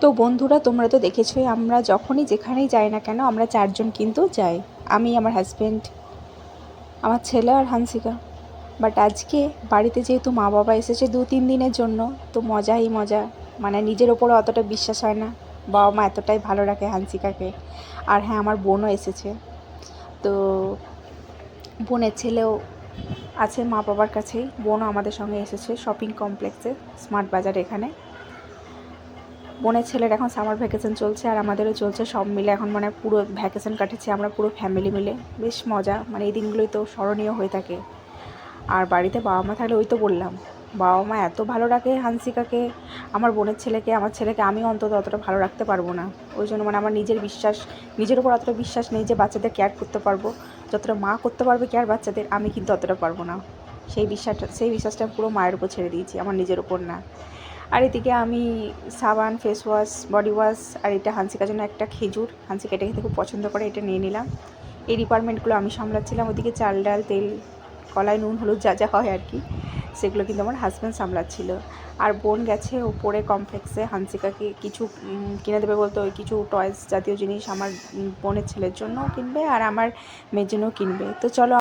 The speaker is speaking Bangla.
তো বন্ধুরা, তোমরা তো দেখেছোই আমরা যখনই যেখানেই যাই না কেন আমরা চারজন কিন্তু যাই। আমি, আমার হাজব্যান্ড, আমার ছেলে আর হান্সিকা। বাট আজকে বাড়িতে যেহেতু মা বাবা এসেছে 2-3 দিনের জন্য, তো মজাই মজা। মানে নিজের ওপরে অতটা বিশ্বাস হয় না, বাবা মা এতটাই ভালো রাখে হান্সিকাকে। আর হ্যাঁ, আমার বোনও এসেছে। তো বোনের ছেলেও আছে মা বাবার কাছেই, বোনও আমাদের সঙ্গে এসেছে শপিং কমপ্লেক্সে, স্মার্ট বাজার এখানে। বোনের ছেলের এখন সামার ভ্যাকেশন চলছে আর আমাদেরও চলছে, সব মিলে এখন মানে পুরো ভ্যাকেশন কাটাচ্ছি আমরা পুরো ফ্যামিলি মিলে। বেশ মজা, মানে এই দিনগুলোই তো স্মরণীয় হয়ে থাকে। আর বাড়িতে বাবা মা থাকলে, ওই তো বললাম, বাবা মা এত ভালো রাখে হান্সিকাকে, আমার বোনের ছেলেকে, আমার ছেলেকে আমি অন্তত অতটা ভালো রাখতে পারবো না। ওই জন্য মানে আমার নিজের উপর অতটা বিশ্বাস নেই যে বাচ্চাদের কেয়ার করতে পারবো। যতটা মা করতে পারবে কেয়ার বাচ্চাদের, আমি কিন্তু অতটা পারবো না। সেই বিশ্বাসটা পুরো মায়ের উপর ছেড়ে দিয়েছি, আমার নিজের উপর না। আর এদিকে আমি সাবান, ফেস ওয়াশ, বডি ওয়াশ, আর এটা হান্সিকার জন্য একটা খেজুর, হান্সিকা এটা খেতে খুব পছন্দ করে, এটা নিয়ে নিলাম। এই ডিপার্টমেন্টগুলো আমি সামলাচ্ছিলাম। ওদিকে চাল, ডাল, তেল, কলাই, নুন, হলুদ যা যা হয় আর কি, সেগুলো কিন্তু আমার হাজব্যান্ড সামলাচ্ছিল। আর বোন গেছে ওপরে কমপ্লেক্সে হান্সিকাকে কিছু কিনে দেবে বলতে, ওই কিছু টয়েস জাতীয় জিনিস আমার বোনের ছেলের জন্যও কিনবে আর আমার মেয়ের জন্যও কিনবে। তো চলো